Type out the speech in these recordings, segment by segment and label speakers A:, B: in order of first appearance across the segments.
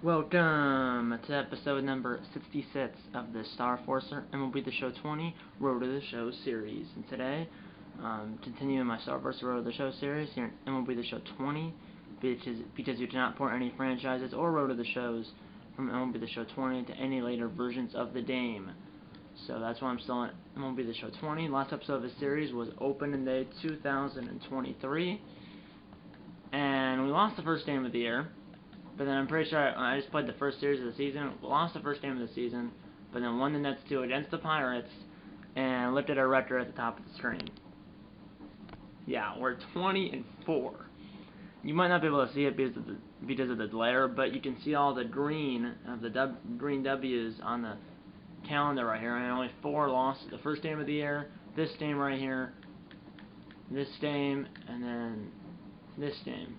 A: Welcome to episode number 66 of the Star Forcer MLB The Show 20 Road to the Show series. And today, continuing my Star Forcer Road to the Show series here in MLB The Show 20, because you cannot port any franchises or Road to the Shows from MLB The Show 20 to any later versions of the game. So that's why I'm still in MLB The Show 20. Last episode of the series was Opening Day 2023, and we lost the first game of the year. But then I'm pretty sure I just played the first series of the season, lost the first game of the season, but then won the Nets 2 against the Pirates, and lifted our record at the top of the screen. Yeah, we're 20-4. You might not be able to see it because of the glare, but you can see all the green of the green W's on the calendar right here. And only 4 losses. The first game of the year, this game right here, this game, and then this game.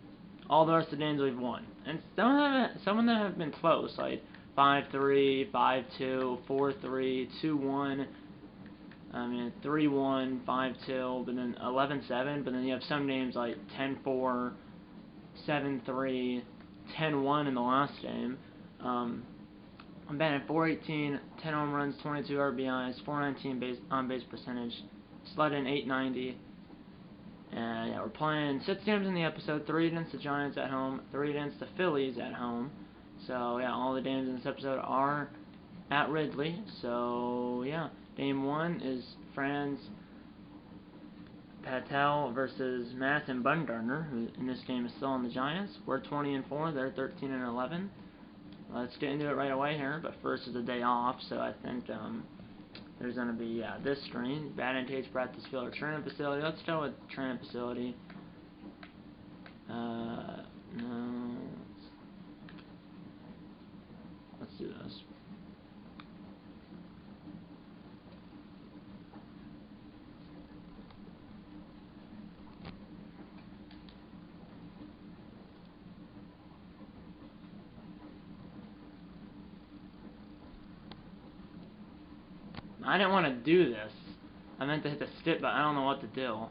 A: All the rest of the games we've won. And some of them have been close, like 5-3, 5-2, 4-3, 2-1, 3-1, 5-2, but then 11-7, but then you have some games like 10-4, 7-3, 10-1 in the last game. I'm batting .418, 10 home runs, 22 RBIs, 419 on-base percentage, sledding .890. And yeah, we're playing 6 games in the episode, 3 against the Giants at home, 3 against the Phillies at home. So yeah, all the games in this episode are at Ridley. So yeah, game 1 is Franz Patel versus Madison Bumgarner, who in this game is still on the Giants. We're 20-4, they're 13-11. Let's get into it right away here, but first is a day off, so I think there's going to be this screen, batting cage, practice field, or training facility. Let's go with training facility. No. Let's do this. I didn't want to do this. I meant to hit the skip, but I don't know what to do.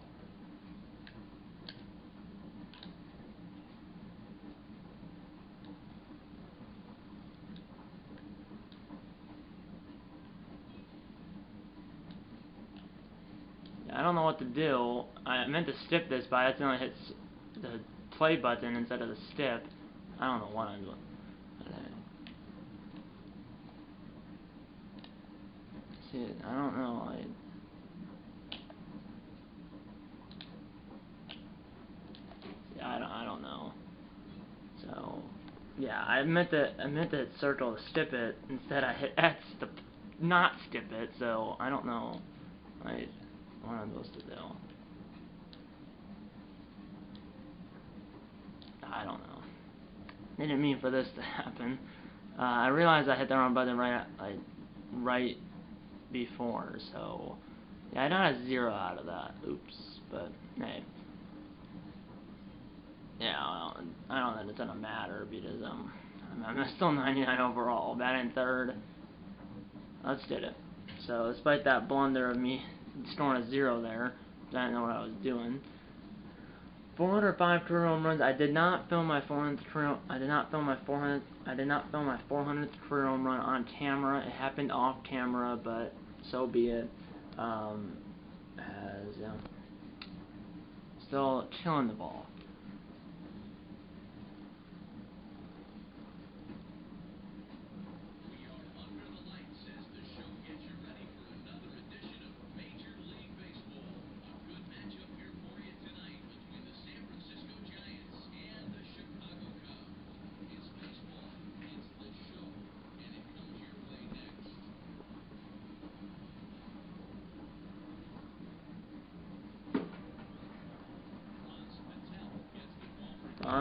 A: I don't know what to do. I meant to skip this, but I accidentally hit the play button instead of the skip. I don't know what I'm doing. See, I don't know. I don't know. So yeah, I meant to hit circle to skip it. Instead, I hit X to not skip it. So I don't know. Like, what I'm supposed to do. I don't know. Didn't mean for this to happen. I realized I hit the wrong button right before, so yeah, I got a 0 out of that. Oops, but hey, yeah, I don't think it's gonna matter because I'm still 99 overall, batting third. Let's get it. So despite that blunder of me scoring a 0 there, I didn't know what I was doing. 405 career home runs. I did not film my 400th career. I did not film my 400th career home run on camera. It happened off camera, but so be it. Still killing the ball.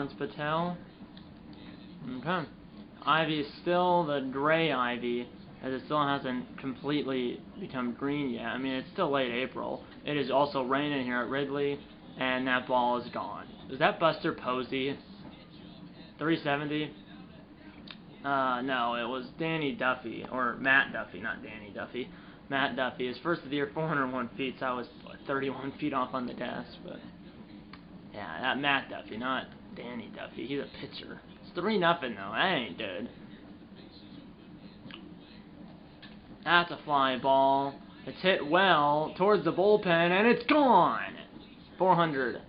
A: Franz Patel. Okay. Ivy is still the gray ivy, as it still hasn't completely become green yet. I mean, it's still late April. It is also raining here at Ridley, and that ball is gone. Is that Buster Posey? 370? No, it was Danny Duffy, or Matt Duffy, not Danny Duffy. Matt Duffy. His first of the year, 401 feet, so I was 31 feet off on the desk, but yeah, that Matt Duffy, not Danny Duffy. He's a pitcher. It's 3-0 though. That ain't good. That's a fly ball. It's hit well towards the bullpen, and it's gone. 400.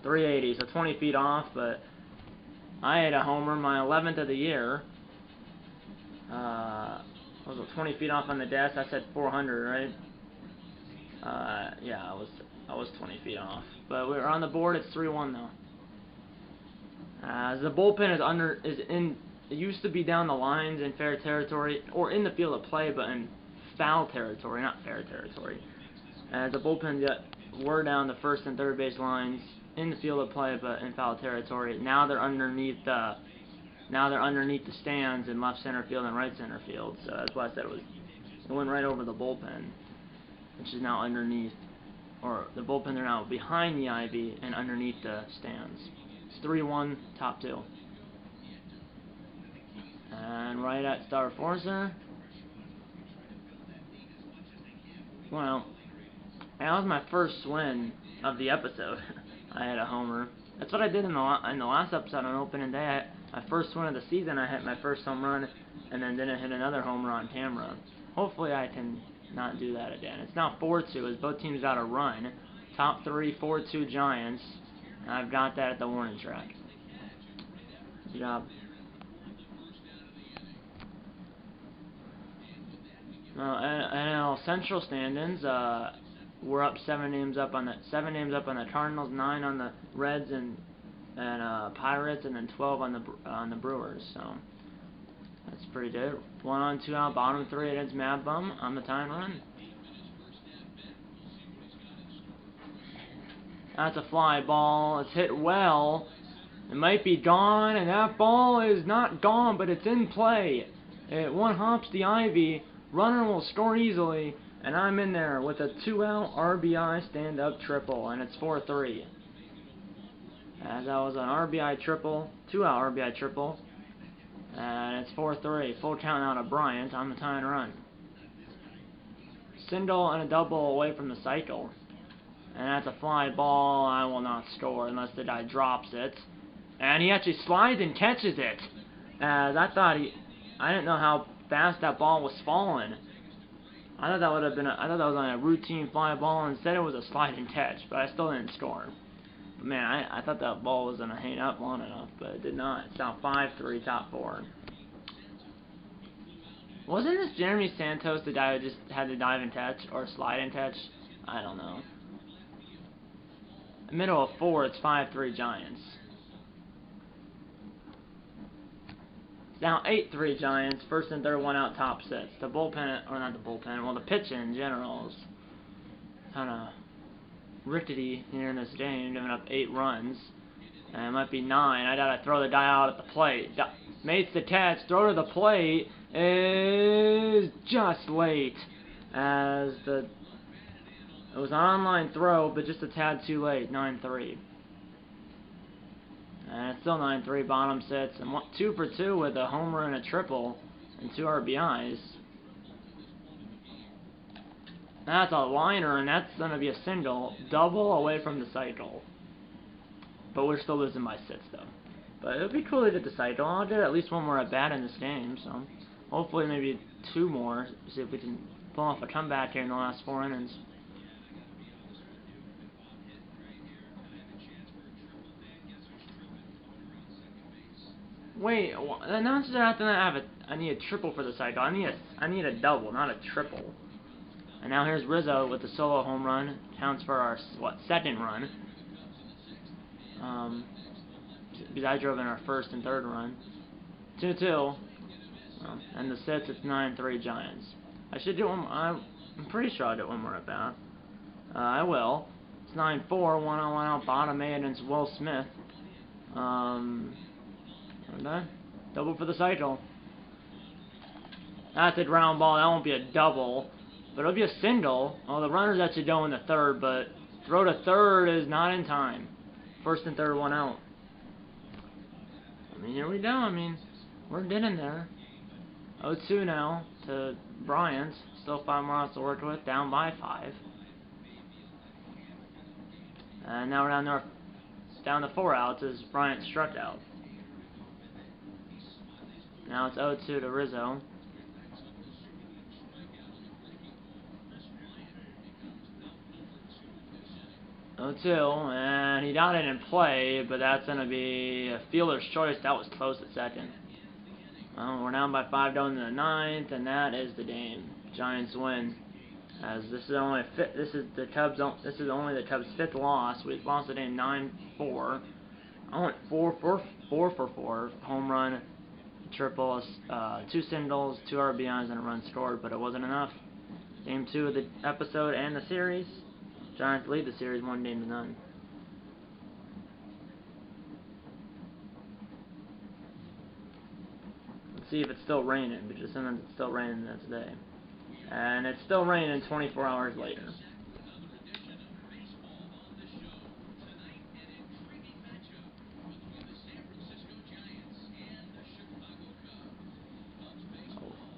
A: 380, so 20 feet off, but I hit a homer, my 11th of the year. Was it 20 feet off on the desk? I said 400, right? Yeah, I was 20 feet off. But we're on the board. It's 3-1 though. The bullpen it used to be down the lines in fair territory, or in the field of play, but in foul territory, not fair territory. The bullpen were down the first and third base lines in the field of play, but in foul territory. Now they're underneath the stands in left center field and right center field. So that's why I said it went right over the bullpen, which is now underneath, or the bullpen, they're now behind the ivy and underneath the stands. It's 3-1, top 2. And right at Star Forcer. Well, that was my first win of the episode. I had a homer. That's what I did in the last episode on opening day. My first win of the season, I hit my first home run, and then didn't hit another homer on camera. Hopefully I can not do that again. It's now 4-2 as both teams got a run. Top 3, 4-2 Giants. And I've got that at the warning track. Good job. NL Central standings, we're up 7 names up on the Cardinals, 9 on the Reds and Pirates, and then 12 on the Brewers. So that's pretty good. 1 on 2 out, bottom 3 against Mad Bum on the tying run. That's a fly ball. It's hit well. It might be gone, and that ball is not gone, but it's in play. It one-hops the ivy. Runner will score easily, and I'm in there with a 2-out RBI stand-up triple, and it's 4-3. As that was an RBI triple, 2-out RBI triple, and it's 4-3. Full count out of Bryant on the tying run. Single and a double away from the cycle. And that's a fly ball. I will not score unless the guy drops it. And he actually slides and catches it. As I didn't know how fast that ball was falling. I thought that was on a routine fly ball. Instead, it was a slide and catch, but I still didn't score. But man, I thought that ball was gonna hang up long enough, but it did not. It's now 5-3, top 4. Wasn't this Jeremy Santos, the guy who just had to dive and catch or slide and catch? I don't know. Middle of 4, it's 5-3 Giants. Now 8-3 Giants, first and third, 1 out, top 6. The bullpen, or not the bullpen, well the pitching in general is kind of rickety here in this game, giving up 8 runs. And it might be 9. I gotta throw the guy out at the plate. Makes the catch, throw to the plate is just late. It was an online throw, but just a tad too late, 9-3. And it's still 9-3, bottom 6, and 2 for 2 with a homer and a triple, and 2 RBIs. That's a liner, and that's going to be a single, double away from the cycle. But we're still losing by 6, though. But it would be cool to get the cycle. I'll get at least 1 more at bat in this game, so hopefully maybe 2 more, see if we can pull off a comeback here in the last 4 innings. Wait, the announcers after that I need a triple for the cycle. I need a double, not a triple. And now here's Rizzo with the solo home run. Counts for our second run. Because I drove in our first and third run. 2-2. And the sets, it's 9-3 Giants. I should do one. I'm pretty sure I'll get 1 more at bat. I will. It's 9-4, 1-on-1 out, bottom 8 against Will Smith. Double for the cycle. That's a ground ball. That won't be a double, but it'll be a single. Well, the runner's actually going to third, but throw to third is not in time. First and third, 1 out. I mean, here we go. I mean, we're getting there. 0-2 now to Bryant. Still 5 more outs to work with. Down by 5. And now we're down to 4 outs as Bryant struck out. Now it's 0-2 to Rizzo. 0-2, and he got it in play, but that's going to be a fielder's choice. That was close at second. Well, we're down by 5 going into the 9th, and that is the game. Giants win. As this is only this is only the Cubs' 5th loss. We've lost the game 9-4. I went 4 for 4. Home run, triple, 2 singles, 2 RBIs, and a run scored, but it wasn't enough. Game 2 of the episode and the series. Giants lead the series 1-0. Let's see if it's still raining, because sometimes it's still raining that day. And it's still raining 24 hours later.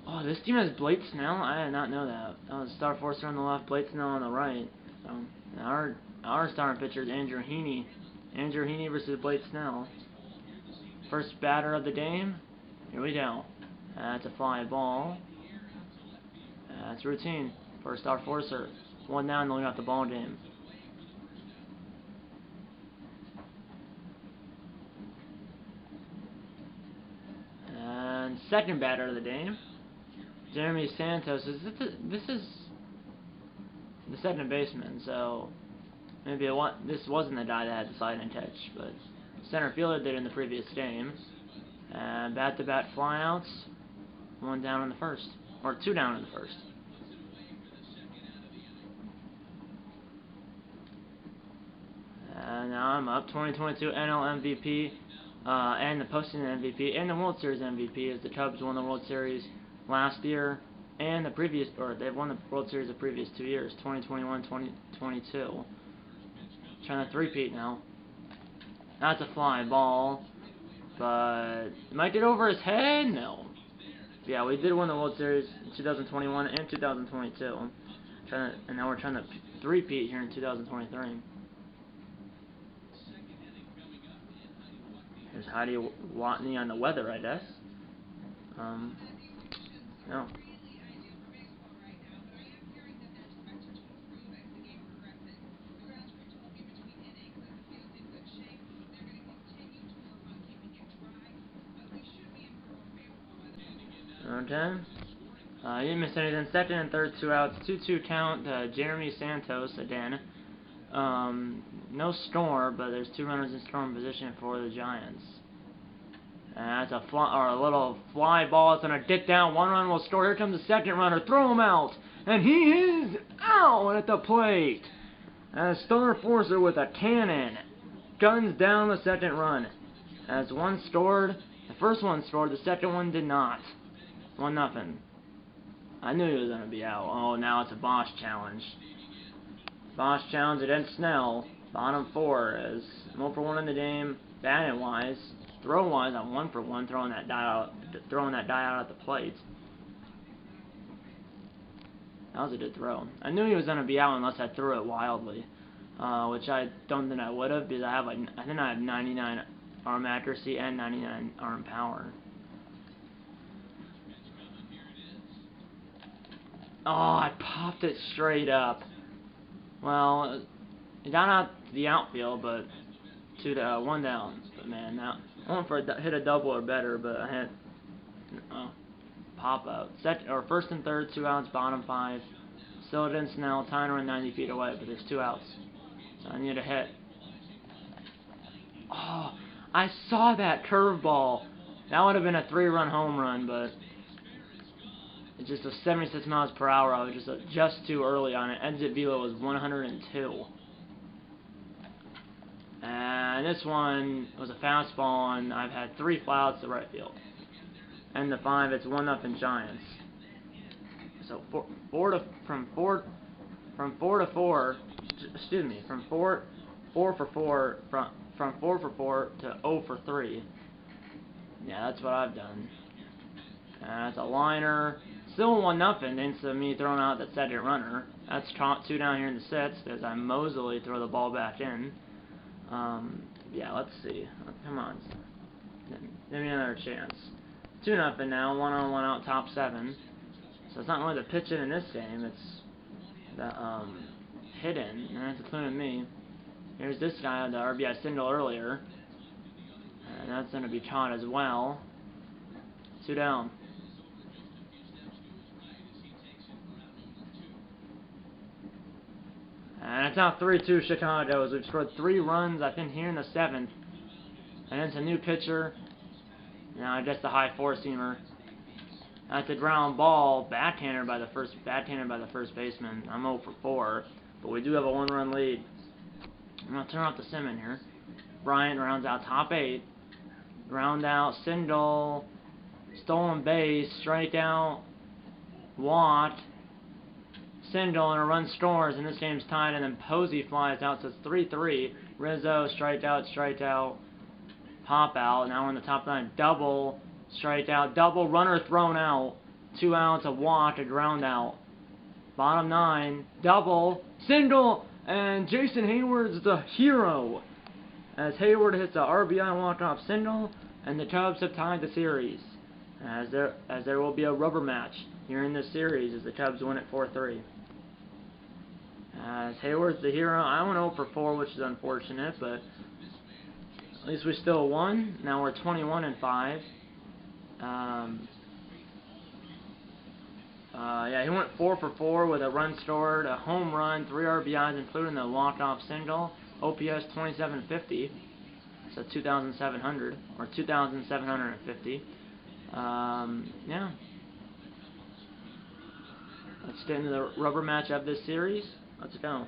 A: Oh, this team has Blake Snell? I did not know that. That was Star Forcer on the left, Blake Snell on the right. So our starting pitcher is Andrew Heaney. Andrew Heaney versus Blake Snell. First batter of the game. Here we go. That's a fly ball. That's routine for Star Forcer. 1 down, they got the ball game. And second batter of the game, Jeremy Santos. This is the second baseman, so maybe this wasn't the guy that had the sliding catch, but center fielder did in the previous game. And bat-to-bat flyouts. 1 down in the first, or 2 down in the first. And now I'm up. 2022 NL MVP and the postseason MVP and the World Series MVP, as the Cubs won the World Series last year and the previous, or they've won the World Series the previous 2 years, 2021, 2022. Trying to three-peat now. That's a fly ball, but might get over his head. No. Yeah, we did win the World Series in 2021 and 2022. And now we're trying to three-peat here in 2023. Here's Heidi Watney on the weather, I guess. No. Okay. You didn't miss anything. Second and third, 2 outs. 2-2 count. Jeremy Santos again. No score, but there's 2 runners in scoring position for the Giants. And that's a little fly ball. It's gonna dip down. 1 run will score. Here comes the second runner. Throw him out, and he is out at the plate. And Star Forcer with a cannon guns down the second run. As one scored, the first one scored. The second one did not. 1-0. I knew he was gonna be out. Oh, now it's a Bosch challenge. Bosch challenge against Snell. Bottom 4 is 1 for 1 in the game. Batting wise, throw wise, I'm 1 for 1 throwing that die out at the plate. That was a good throw. I knew he was gonna be out unless I threw it wildly, which I don't think I would have, because I think I have 99 arm accuracy and 99 arm power. Oh, I popped it straight up. Well, it got out to the outfield, but 1 down. But man, now I went for hit a double or better, but I had pop out. First and third, 2 outs, bottom 5. Still against Snell, tying run 90 feet away, but there's 2 outs. So I need a hit. Oh, I saw that curveball. That would have been a 3-run home run, but it's just a 76 miles per hour. I was just too early on it. Exit velo was 102. And this one was a fastball, and I've had 3 flyouts to right field. And the 5, it's 1-0 Giants. So from 4 for 4 to 0 for 3. Yeah, that's what I've done. And that's a liner. Still 1-0 thanks to me throwing out that second runner. That's 2 down here in the 6th as I mosily throw the ball back in. Yeah, let's see. Come on. Give me another chance. 2-0 now. 1-on-1 out, top 7. So it's not really the pitching in this game. It's the hitting, and that's including me. Here's this guy, the RBI single earlier. And that's going to be caught as well. 2 down. And it's now 3-2 Chicago as we've scored 3 runs, I think, here in the 7th. And it's a new pitcher. Now I guess the high 4-seamer. That's a ground ball, backhanded by the first baseman. I'm 0 for 4, but we do have a 1-run lead. I'm gonna turn off the sim in here. Bryant rounds out top 8. Ground out, single, stolen base, strikeout, Watt, single, and a run scores, and this game's tied, and then Posey flies out, so it's 3-3. Rizzo, strikeout, pop out. Now we're in the top 9. Double, strikeout, double, runner thrown out. 2 outs, a walk, a ground out. Bottom 9, double, single, and Jason Hayward's the hero. As Hayward hits a RBI walk-off single, and the Cubs have tied the series. As there will be a rubber match here in this series as the Cubs win it 4-3. As Hayward's the hero, I went 0 for 4, which is unfortunate, but at least we still won. Now we're 21-5. Yeah, he went 4 for 4 with a run scored, a home run, 3 RBIs, including the walk-off single. OPS 2750, so 2,700 or 2,750. Yeah. Let's get into the rubber match of this series. Let's go.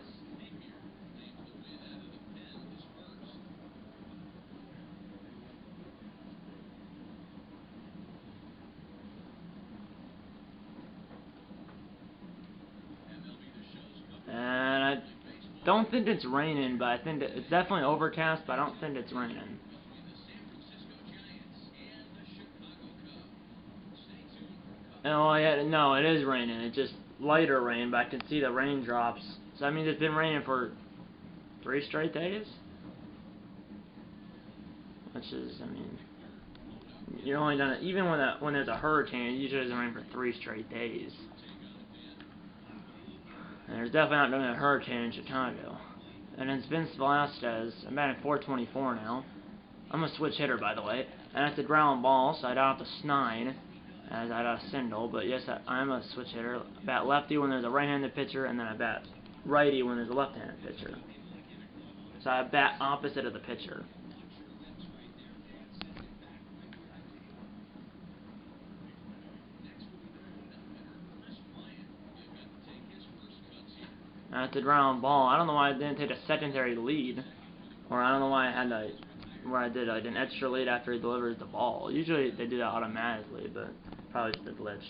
A: And I don't think it's raining, but I think it's definitely overcast, but I don't think it's raining. Oh, yeah, no, it is raining. It's just lighter rain, but I can see the raindrops. So that means it's been raining for 3 straight days? Which is, I mean, you're only done it, even when there's a hurricane, it usually doesn't rain for 3 straight days. And there's definitely not going to be a hurricane in Chicago. And it's Vince Velasquez. I'm batting 424 now. I'm a switch hitter, by the way. And that's a ground ball, so I don't have to snide as I got a single. But yes, I'm a switch hitter. I bat lefty when there's a right-handed pitcher, and then I bat righty when there's a left-handed pitcher. So I bat opposite of the pitcher. That's a ground ball. I don't know why I didn't take a secondary lead, or I don't know why I had where I did like an extra lead after he delivers the ball. Usually they do that automatically, but probably just a glitch.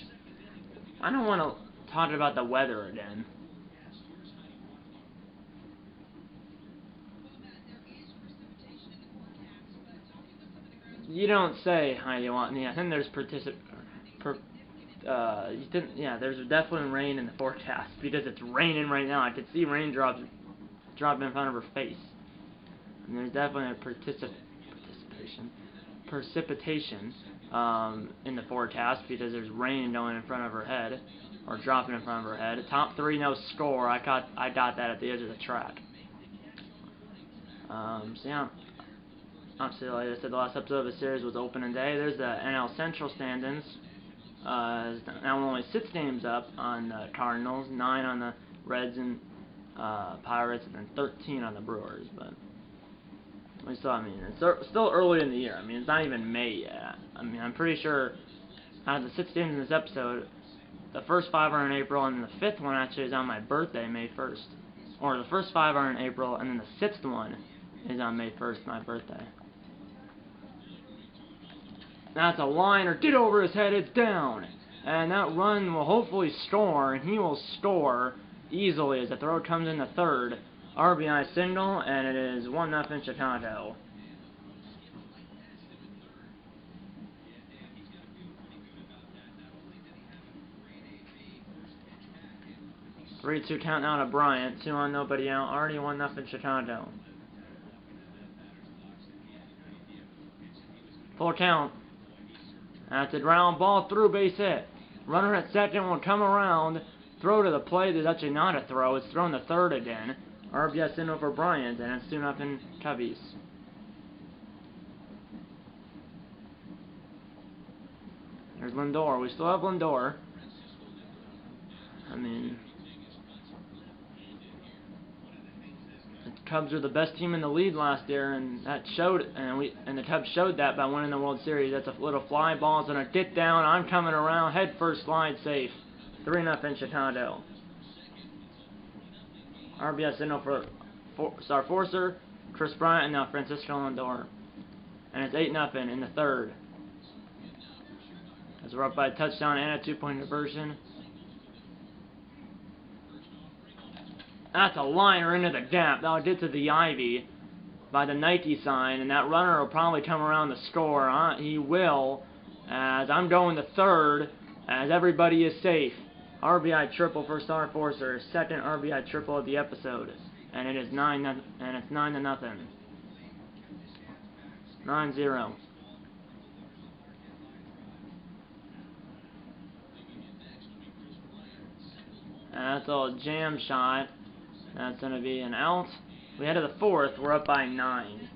A: I don't want to talk about the weather again. You don't say how you want. Yeah, I think there's there's definitely rain in the forecast because it's raining right now. I can see raindrops dropping in front of her face. And there's definitely a precipitation in the forecast because there's rain going in front of her head or dropping in front of her head. Top 3 no score. I got that at the edge of the track. So yeah. Obviously, like I said, the last episode of the series was opening day. There's the NL Central standings. Now only 6 games up on the Cardinals, 9 on the Reds and Pirates, and then 13 on the Brewers. But we still, I mean, it's still early in the year. I mean, it's not even May yet. I mean, I'm pretty sure out of the 6 games in this episode, the first 5 are in April, and the 5th one actually is on my birthday, May 1st. Or the first 5 are in April, and then the 6th one is on May 1st, my birthday. That's a liner. Get over his head. It's down. And that run will hopefully score, and he will score easily as the throw comes in the 3rd. RBI single, and it is 1-0 Chicago. Three-two count now to Bryant. 2 on, nobody out. Already 1-0 Chicago. Full count. That's a ground ball through, base hit. Runner at second will come around. Throw to the plate is actually not a throw. It's thrown to 3rd again. RBI single for Bryant, and it's 2-0 Cubbies. There's Lindor. We still have Lindor. I mean, the Cubs were the best team in the league last year, and that showed. And the Cubs showed that by winning the World Series. That's a little fly ball. It's gonna dip down. I'm coming around. Head first, slide safe. 3-0 Chicago. RBI signal for Star Forcer, Chris Bryant, and now Francisco Lindor. And it's 8-0 in the third. As we're up by a touchdown and a 2-point conversion. That's a liner into the gap. That'll get to the Ivy by the Nike sign, and that runner will probably come around the score. He will, as I'm going to third, as everybody is safe. RBI triple for Star Forcer, second RBI triple of the episode, and it is 9-0. 9-0. And that's a little jam shot. That's going to be an out. We head to the fourth. We're up by 9.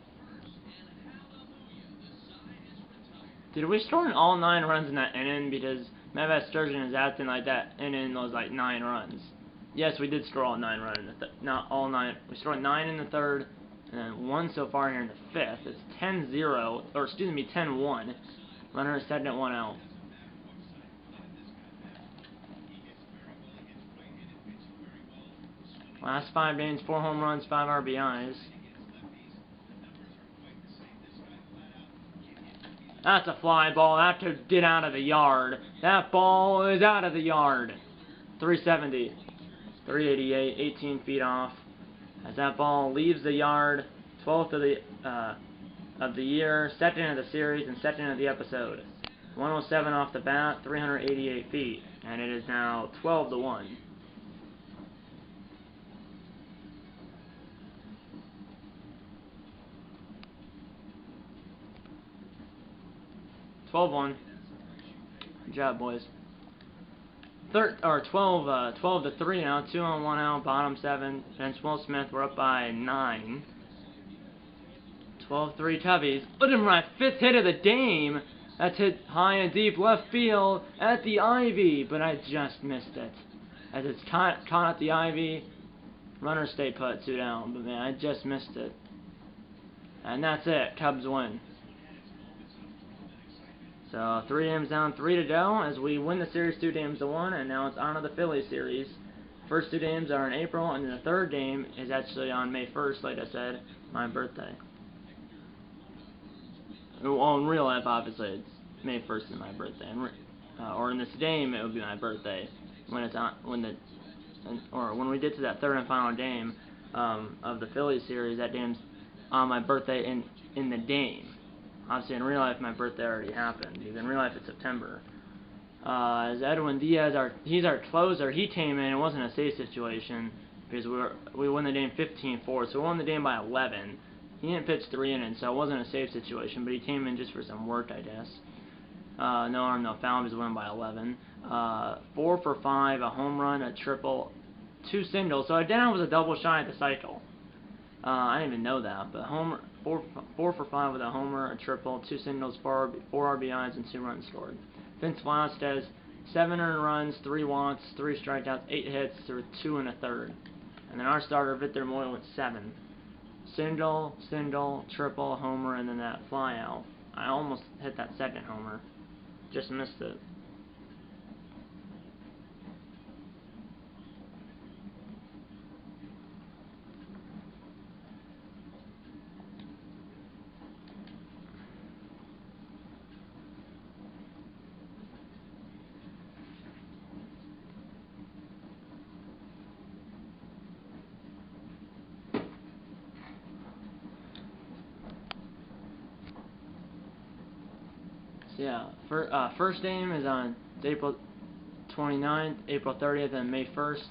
A: Did we score all 9 runs in that inning? Because Matt Sturgeon is acting like that inning was like 9 runs. Yes, we did score all 9 runs in the not all 9. We scored 9 in the third, and then 1 so far here in the fifth. It's 10-0, or excuse me, 10-1. Runner is second, 1 out. Last 5 games, 4 home runs, 5 RBIs. That's a fly ball. That could get out of the yard. That ball is out of the yard. 370. 388, 18 feet off. As that ball leaves the yard, 12th of the year, second of the series, and second of the episode. 107 off the bat, 388 feet. And it is now 12-1. 12-1. Good job, boys. 12-3 now. 2 on 1 out. Bottom 7. Bench Will Smith. We're up by 9. 12-3 Cubbies. Look at my 5th hit of the game. That's hit high and deep left field at the Ivy, but I just missed it. As it's caught at the Ivy. Runner stay put, 2 down. But man, I just missed it. And that's it. Cubs win. So 3 games down, 3 to go as we win the series 2-1, and now it's on to the Phillies series. First 2 games are in April, and then the third game is actually on May 1st, like I said, my birthday. Well, in real life, obviously, it's May 1st is my birthday, or in this game, it would be my birthday when it's on when we get to that third and final game of the Phillies series. That game's on my birthday in the game. Obviously, in real life, my birthday already happened, because in real life, it's September. As Edwin Diaz, he's our closer. He came in. It wasn't a safe situation, because we won the game 15-4, so we won the game by 11. He didn't pitch 3 innings, so it wasn't a safe situation, but he came in just for some work, I guess. No harm, no foul, because we won by 11. 4 for 5, a home run, a triple, 2 singles. So again, it was a double shy at the cycle. I didn't even know that, but 4 for 5 with a homer, a triple, 2 singles, 4 RBIs, and 2 runs scored. Vince Velasquez, 7 earned runs, 3 walks, 3 strikeouts, 8 hits, through 2 1/3. And then our starter, Victor Moy, went 7. Single, triple, homer, and then that fly out. I almost hit that second homer. Just missed it. Yeah, first game is on April 29th, April 30th, and May 1st.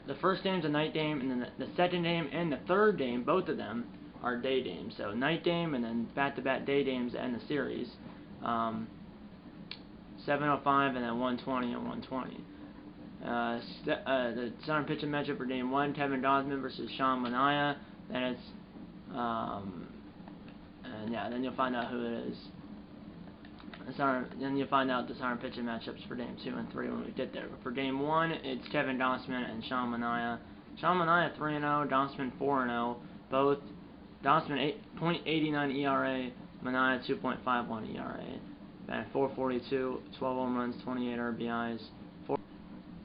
A: The first game's a night game, and then the second game and the third game, both of them, are day games. So night game and then back-to-back day games to end the series. 7:05 and then 1:20 and 1:20. The starting pitching matchup for Game 1, Kevin Gausman versus Sean Manaea. Then it's, and yeah, then you'll find out who it is. Then you'll find out the starting pitching matchups for Game 2 and 3 when we get there. But for Game 1, it's Kevin Gausman and Sean Manaea. Sean Manaea 3-0, Gausman 4-0. Both Gausman 8.89 ERA, Manaea 2.51 ERA. Batted .442, 12 home runs, 28 RBIs.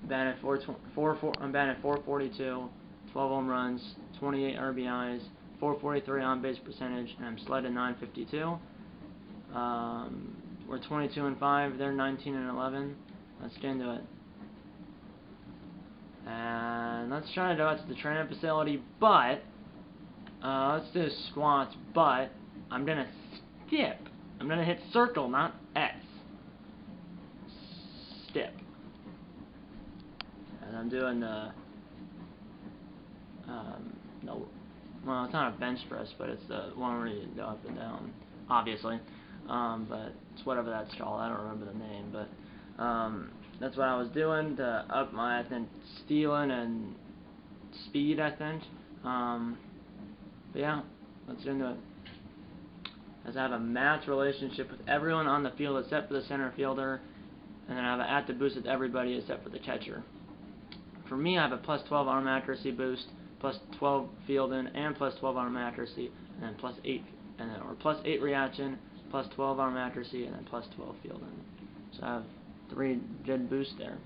A: Batted .442, 12 home runs, 28 RBIs, .443 on base percentage, and I'm sledded .952. We're 22-5. They're 19-11. Let's get into it. And let's try to go out to the training facility, but let's do squats. But I'm gonna skip. I'm gonna hit circle, not S. Skip. And I'm doing the no. Well, it's not a bench press, but it's the one where you go up and down, obviously. But it's whatever that's called. I don't remember the name, but that's what I was doing to up my, I think, stealing and speed, I think. But yeah, let's get into it. As I have a match relationship with everyone on the field except for the center fielder, and then I have an active boost with everybody except for the catcher. For me, I have a +12 arm accuracy boost, +12 fielding, and +12 arm accuracy, and then +8, and then or +8 reaction, +12 arm accuracy, and then +12 fielding. So I have 3 good boosts there.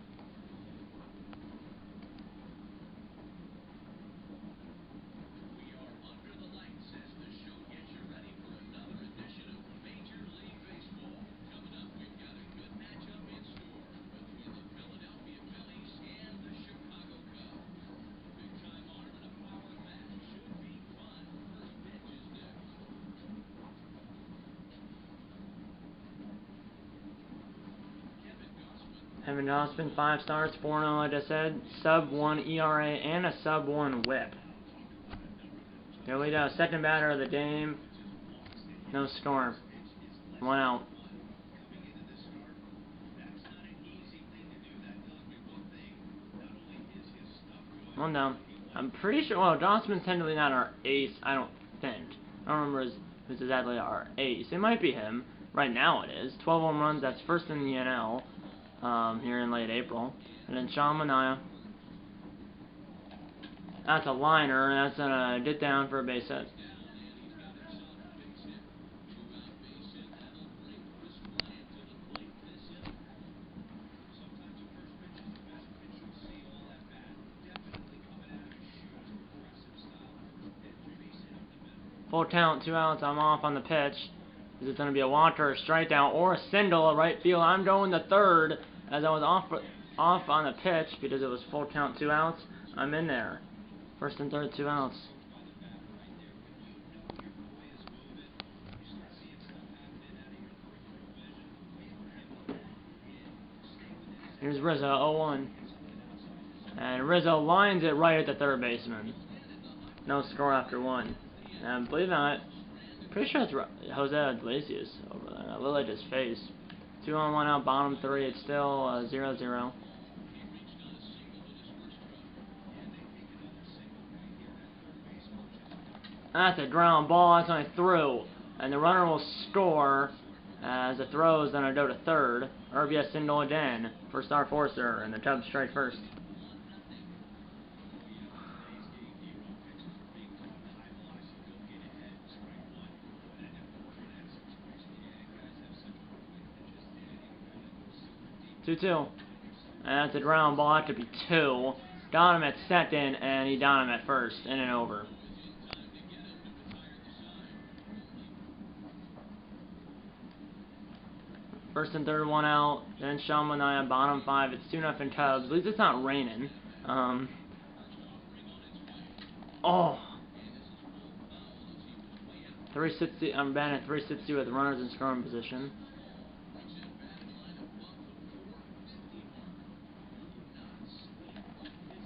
A: Kevin Gausman, 5 starts, 4-0, like I said, sub-1 ERA, and a sub-1 WHIP. Here we go, second batter of the game, no score, 1 out. One down. I'm pretty sure, well, Gausman's technically not our ace, I don't think. I don't remember who's exactly our ace. It might be him. Right now it is. 12 home runs, that's first in the NL. Here in late April. And then Sean Manaea. That's a liner, and that's gonna get down for a base hit. Full count, 2 outs, I'm off on the pitch. Is it going to be a walk or a strikeout or a single at right field? I'm going to third as I was off on the pitch because it was full count, 2 outs. I'm in there. First and third, 2 outs. Here's Rizzo, 0-1. And Rizzo lines it right at the third baseman. No score after 1. And believe it or not, pretty sure it's Jose Iglesias over there. I look at his face. 2 on, 1 out, bottom 3. It's still 0-0. That's a ground ball. That's only through. And the runner will score as the throw is going to go to third. RBS single again for Star Forcer, and the Cubs strike first. Two. And that's a ground ball. That could be 2. Got him at second, and he got him at first. In and over. First and third, 1 out. Then Sean Manaea, bottom 5. It's 2-0 Cubs. At least it's not raining. Oh. 360. I'm batting at 360 with runners in scoring position.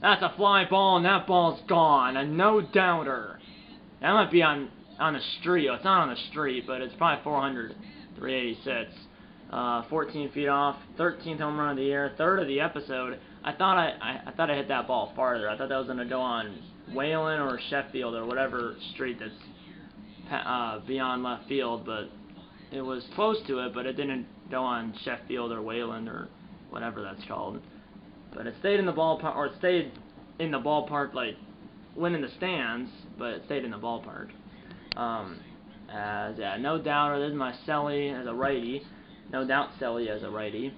A: That's a fly ball, and that ball's gone. A no-doubter. That might be on the street. It's not on the street, but it's probably 400. 386. 14 feet off, 13th home run of the year, third of the episode. I thought I hit that ball farther. I thought that was going to go on Whalen or Sheffield or whatever street that's beyond left field, but it was close to it, but it didn't go on Sheffield or Wayland or whatever that's called. But it stayed in the ballpark, or it stayed in the ballpark, like, went in the stands, but it stayed in the ballpark. Yeah, no doubter. This is my Selly as a righty. No doubt Selly as a righty.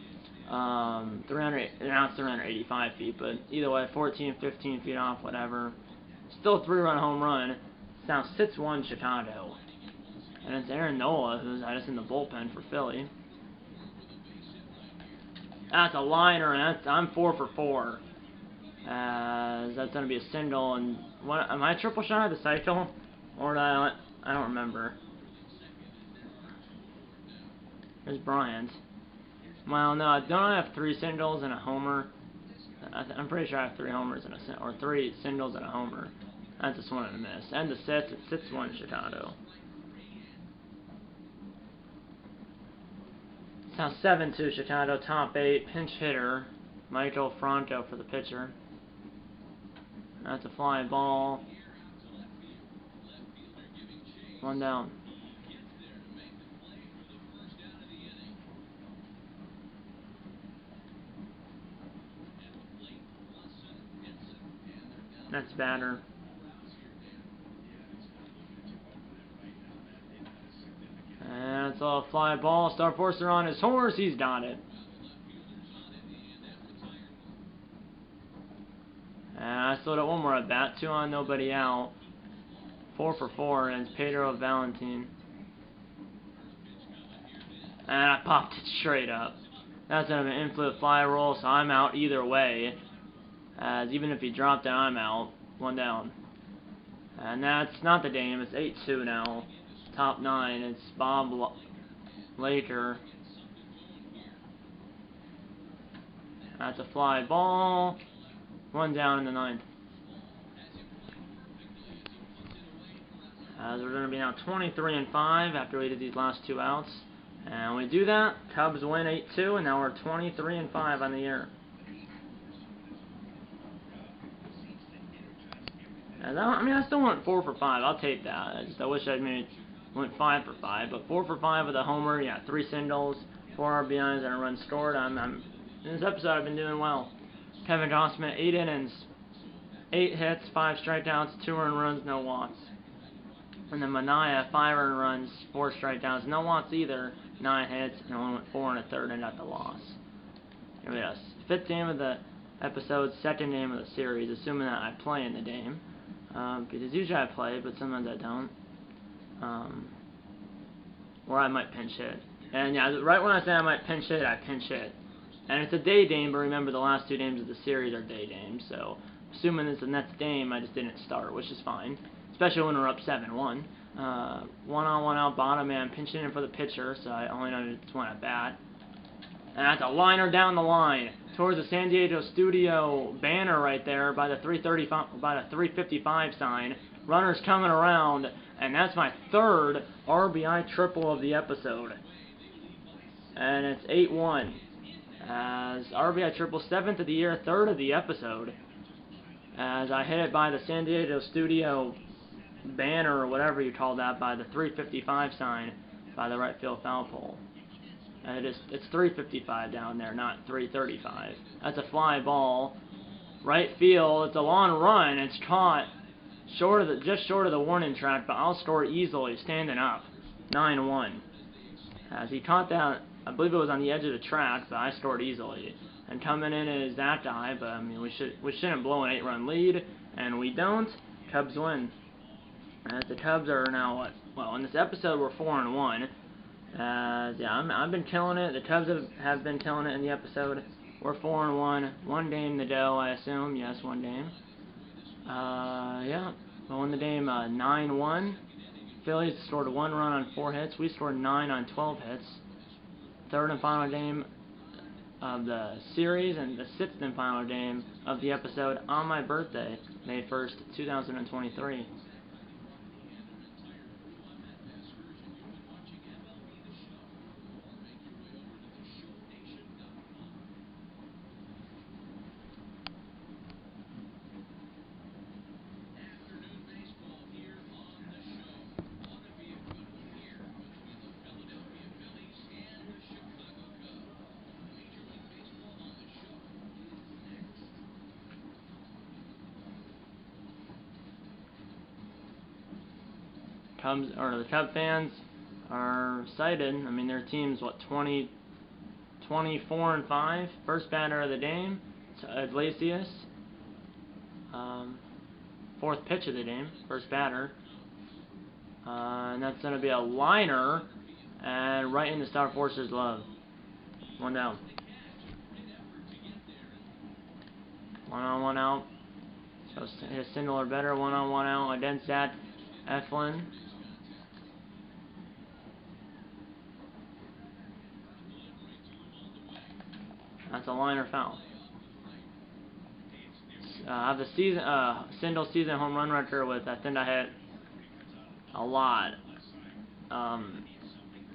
A: 385 feet, but either way, 14, 15 feet off, whatever. Still a 3-run home run. It's now 6-1 Chicago. And it's Aaron Nola, who's just in the bullpen for Philly. That's a liner, and I'm 4 for 4. That's going to be a single. And what, am I triple shy of the cycle? Or did I don't remember. There's Bryant. Well, no, don't I have 3 singles and a homer? I'm pretty sure I have 3 homers and or 3 singles and a homer. I just wanted to miss. And the sets, it's 6-1 Chicago. It's now 7-2 Chicago, top 8, pinch hitter, Michael Franco for the pitcher. That's a fly ball. 1 down. That's batter. And it's a fly ball. Star Forcer on his horse. He's got it. And I still got one more at bat. 2 on, nobody out. 4 for 4, and it's Pedro Valentin. And I popped it straight up. That's an infield fly roll, so I'm out either way. As even if he dropped it, I'm out. 1 down. And that's not the game. It's 8-2 now. Top 9. It's Bob Laker. That's a fly ball. 1 down in the 9th. As we're going to be now 23-5 after we did these last 2 outs. And we do that. Cubs win 8-2, and now we're 23-5 on the year. And I still went 4 for 5. I'll take that. I wish I maybe went 5 for 5. But 4 for 5 with a homer. Yeah, 3 singles, 4 RBIs, and a run scored. In this episode, I've been doing well. Kevin Gossman, 8 innings, 8 hits, 5 strikeouts, 2 earned runs, no walks. And then Manaea, 5 earned runs, 4 strikeouts, no walks either, 9 hits, and only went 4 1/3 and got the loss. Here we go. 5th game of the episode, 2nd game of the series, assuming that I play in the game. Because usually I play, but sometimes I don't. Or I might pinch hit. And yeah, right when I say I might pinch hit, I pinch hit. And it's a day game, but remember the last 2 games of the series are day games. So, assuming it's the next game, I just didn't start, which is fine. Especially when we're up 7-1. 1 on, 1 out, bottom man, pinching in for the pitcher, so I only know just 1 at bat. And that's a liner down the line towards the San Diego studio banner right there by the 355 sign. Runners coming around, and that's my 3rd RBI triple of the episode. And it's 8-1. As RBI triple, 7th of the year, 3rd of the episode. As I hit it by the San Diego studio banner, or whatever you call that, by the 355 sign by the right field foul pole. And it's 355 down there, not 335. That's a fly ball. Right field, it's a long run, it's caught just short of the warning track, but I'll score easily, standing up. 9-1. As he caught that, I believe it was on the edge of the track, but I scored easily. And coming in is that guy, but I mean we shouldn't blow an 8-run lead, and we don't. Cubs win. As the Cubs are now what? Well, in this episode we're 4-1. Yeah, I've been killing it. The Cubs have been killing it in the episode. We're 4-1. 1 game to go, I assume. Yes, 1 game. Yeah. We won the game 9-1. Phillies scored 1 run on 4 hits. We scored 9 on 12 hits. 3rd and final game of the series, and the 6th and final game of the episode on my birthday, May 1st, 2023. the Cub fans are excited. I mean, their team's what 24-5. First batter of the game, Iglesias. Fourth pitch of the game, first batter. And that's going to be a liner, and right into Star Force's glove. One down. 1-on-1 out. So hit a single or better. 1-on-1 out against that Eflin. That's a liner foul. I have the single season home run record with, I think I hit a lot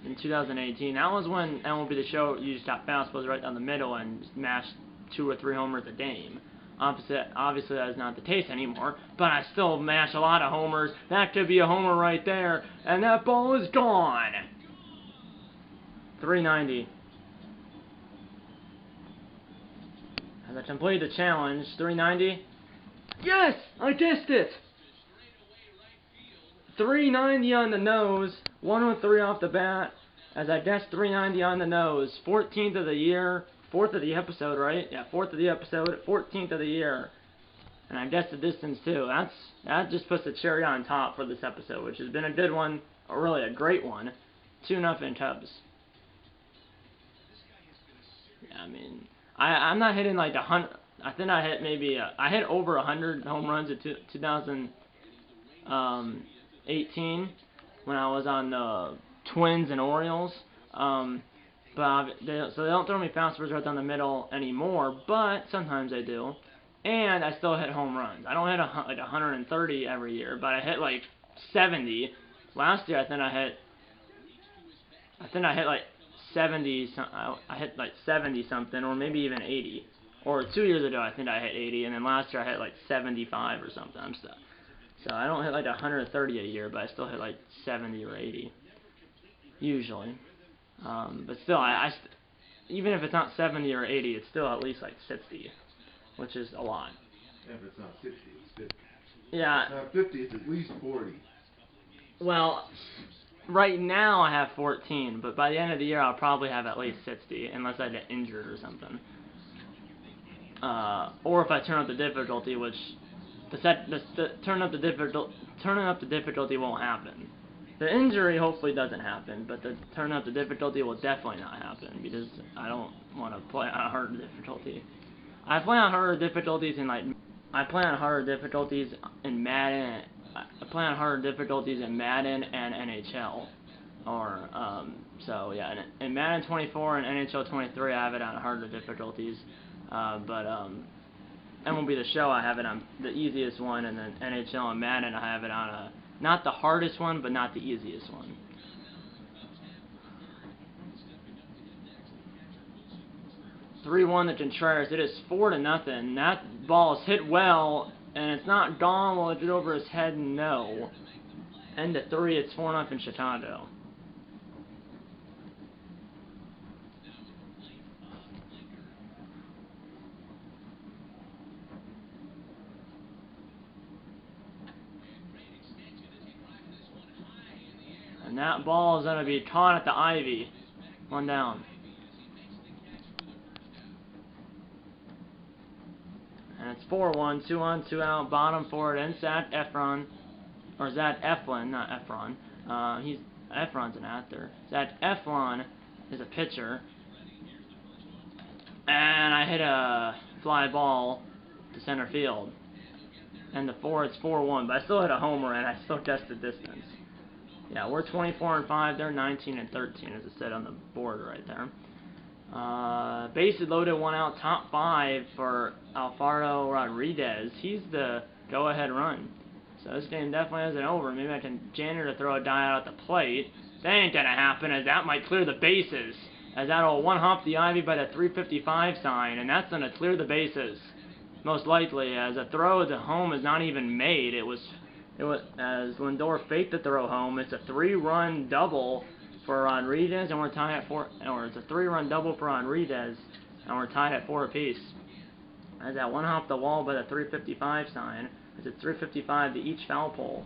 A: in 2018. That was when MLB The Show, you just got fastballs right down the middle and smashed 2 or 3 homers a game. Obviously that is not the case anymore, but I still mash a lot of homers. That could be a homer right there, and that ball is gone. 390. As I complete the challenge, 390. Yes! I guessed it! 390 on the nose, 103 off the bat, as I guessed 390 on the nose. 14th of the year, 4th of the episode, right? Yeah, 4th of the episode, 14th of the year. And I guessed the distance too. That just puts the cherry on top for this episode, which has been a good one, or really a great one. 2-0 Cubs. Yeah, I mean, I'm not hitting like 100. I think I hit maybe I hit over 100 home runs in 2018 when I was on the Twins and Orioles. So they don't throw me fastballs right down the middle anymore, but sometimes they do. And I still hit home runs. I don't hit like 130 every year, but I hit like 70. Last year I think I hit like 70. I hit like 70 something, or maybe even 80. Or 2 years ago I think I hit 80, and then last year I hit like 75 or something. So I don't hit like 130 a year, but I still hit like 70 or 80 usually. But still, even if it's not 70 or 80, it's still at least like 60, which is a lot.
B: Yeah, if it's not 60, it's 50.
A: Yeah.
B: If it's not 50, it's at least 40.
A: Well, right now I have 14, but by the end of the year I'll probably have at least 60, unless I get injured or something. Or if I turn up the difficulty, which turning up the difficulty won't happen. The injury hopefully doesn't happen, but the turn up the difficulty will definitely not happen, because I don't want to play on a harder difficulty. I play on harder difficulties in Madden. I play on harder difficulties in Madden and NHL. So yeah, in Madden 24 and NHL 23 I have it on harder difficulties, but MLB The Show I have it on the easiest one, and then NHL and Madden I have it on not the hardest one, but not the easiest one. (3-1) to Contreras. It is 4-0. That ball is hit well, and it's not gone. Will it get over his head? No. End of 3. It's 4-0 Chicago. And that ball is going to be caught at the ivy. 1 down. And it's 4-1, 2 on, 2 out, bottom forward, and Zach Efron, or Zach Eflin, not Efron. Efron's an actor. Zach Eflin is a pitcher. And I hit a fly ball to center field. And it's 4-1, but I still hit a homer, and I still guessed the distance. Yeah, we're 24-5, they're 19-13, as it said on the board right there. Bases loaded, 1 out, top 5 for Alfaro Rodriguez. He's the go-ahead run. So this game definitely isn't over. Maybe I can janitor to throw a die out at the plate. That ain't gonna happen, as that might clear the bases. As that'll one-hop the ivy by the 355 sign, and that's gonna clear the bases. Most likely, as a throw to home is not even made. It was as Lindor faked the throw home. It's a 3-run double for Rodriguez, and we're tied at 4. Or it's a 3-run double for Rodriguez, and we're tied at 4 apiece. As that one hop the wall by the 355 sign, it's a 355 to each foul pole.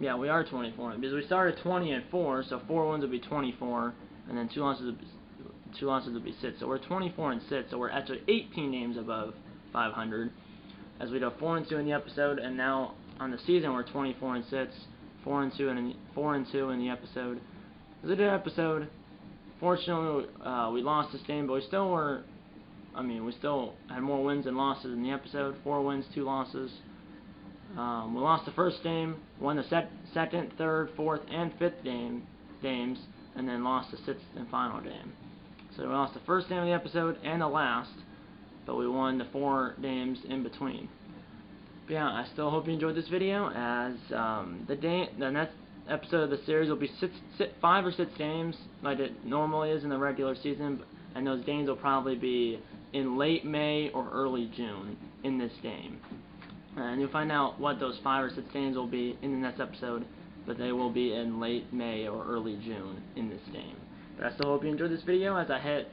A: Yeah, we are 24 because we started 20-4, so 4 wins would be 24, and then 2 losses would be 6. So we're 24-6. So we're actually 18 games above 500, as we go 4-2 in the episode, and now on the season we're 24-6, 4-2 in the episode. It was a good episode. Fortunately, we lost this game, but we still were. We still had more wins than losses in the episode. 4 wins, 2 losses. We lost the first game, won the second, third, fourth, and fifth games, and then lost the sixth and final game. So we lost the first game of the episode and the last, but we won the 4 games in between. But yeah, I still hope you enjoyed this video, as the next episode of the series will be 5 or 6 games, like it normally is in the regular season, and those games will probably be in late May or early June in this game. And you'll find out what those 5 or 6 games will be in the next episode, but they will be in late May or early June in this game. But I still hope you enjoyed this video, as I hit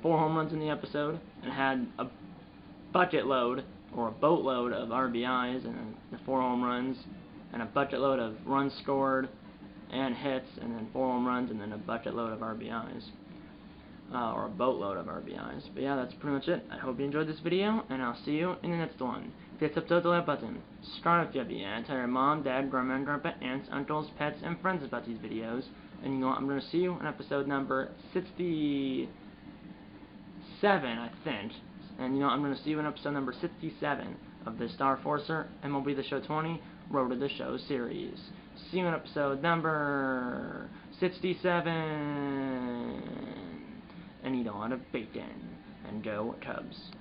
A: 4 home runs in the episode and had a bucket load or a boatload of RBIs and the 4 home runs, and a bucket load of runs scored and hits, and then 4 home runs, and then a bucket load of RBIs. Or a boatload of RBIs. But yeah, that's pretty much it. I hope you enjoyed this video, and I'll see you in the next one. Hit the like button, subscribe if you have, and tell your mom, dad, grandma, and grandpa, aunts, uncles, pets, and friends about these videos. And you know what, I'm going to see you in episode number 67, I think. And you know, I'm going to see you in episode number 67 of the Star Forcer MLB The Show 20 Road to the Show series. See you in episode number 67. And eat a lot of bacon. And go Cubs.